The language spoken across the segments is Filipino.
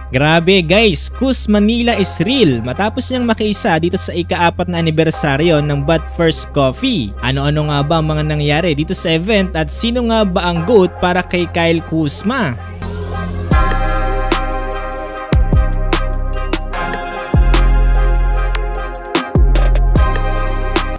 Grabe guys, Kuz Manila is real matapos niyang makiisa dito sa ika-4 na anibersaryo ng But First Coffee. Ano-ano nga ba ang mga nangyari dito sa event at sino nga ba ang GOAT para kay Kyle Kuzma?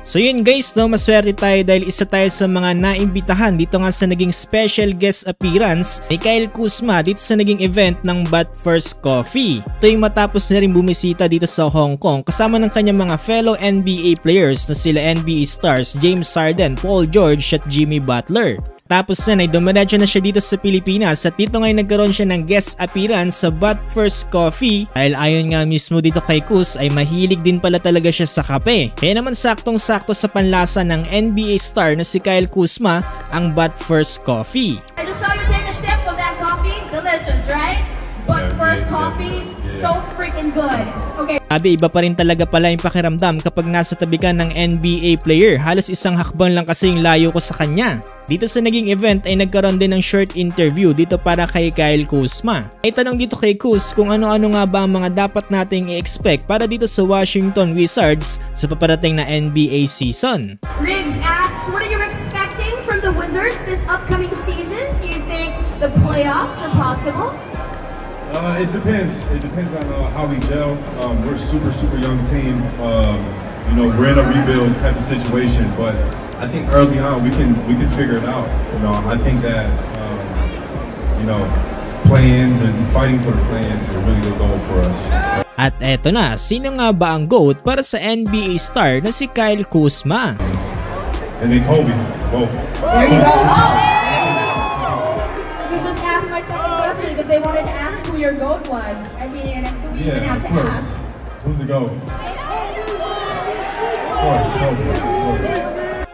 So yun guys, maswerte tayo dahil isa tayo sa mga naimbitahan dito nga sa naging special guest appearance ni Kyle Kuzma dito sa naging event ng But First Coffee. Ito yung matapos na rin bumisita dito sa Hong Kong kasama ng kanyang mga fellow NBA players na sila NBA stars James Harden, Paul George at Jimmy Butler. Tapos na ay dumiretso na siya dito sa Pilipinas at dito ngayon nagkaroon siya ng guest appearance sa But First Coffee dahil ayon nga mismo dito kay Kuz ay mahilig din pala talaga siya sa kape. Kaya naman saktong-sakto sa panlasa ng NBA star na si Kyle Kuzma ang But First Coffee. I just saw you take a sip of that coffee. Delicious, right? But First Coffee, so freaking good. Okay. Sabi, iba pa rin talaga pala yung pakiramdam kapag nasa tabi ka ng NBA player. Halos isang hakbang lang kasi yung layo ko sa kanya. Dito sa naging event ay nagkaroon din ng short interview dito para kay Kyle Kuzma. Ay tanong dito kay Kuz kung ano-ano nga ba ang mga dapat nating i-expect para dito sa Washington Wizards sa paparating na NBA season. Riggs asks, what are you expecting from the Wizards this upcoming season? Do you think the playoffs are possible? It depends. It depends on how we gel. We're a super young team. We're in a rebuild type of situation, but I think early on we can figure it out. I think that play-ins and fighting for the play-ins is a really good goal for us. At eto na, sino nga ba ang GOAT para sa NBA star na si Kyle Kuzma? And then Kobe, both. There you go. You just asked my second question because they wanted to ask who your GOAT was. I mean, do we even have to ask? Who's the GOAT? Kobe.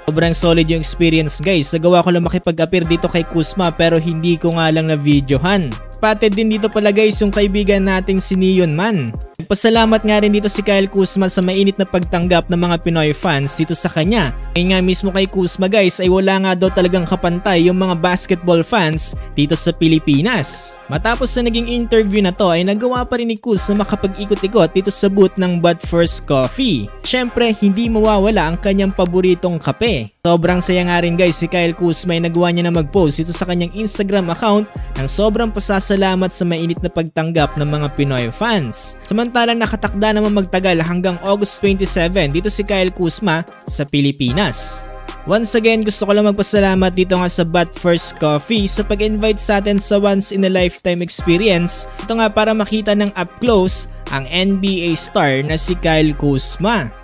Sobrang solid yung experience guys. Nagawa ko lang makipag-appear dito kay Kuzma pero hindi ko nga lang na-videohan. Patid din dito pala guys yung kaibigan nating si Neon Man. Nagpasalamat nga rin dito si Kyle Kuzma sa mainit na pagtanggap ng mga Pinoy fans dito sa kanya. Ngayon nga mismo kay Kuzma guys ay wala nga daw talagang kapantay yung mga basketball fans dito sa Pilipinas. Matapos na naging interview na to ay nagawa pa rin ni Kuz na makapag-ikot-ikot dito sa booth ng But First Coffee. Syempre hindi mawawala ang kanyang paboritong kape. Sobrang saya nga rin guys si Kyle Kuzma ay nagawa niya na mag-post dito sa kanyang Instagram account ng sobrang pasasalamat sa mainit na pagtanggap ng mga Pinoy fans. Samantalang nakatakda naman magtagal hanggang August 27 dito si Kyle Kuzma sa Pilipinas. Once again, gusto ko lang magpasalamat dito nga sa But First Coffee sa pag-invite sa atin sa once in a lifetime experience. Ito nga para makita ng up close ang NBA star na si Kyle Kuzma.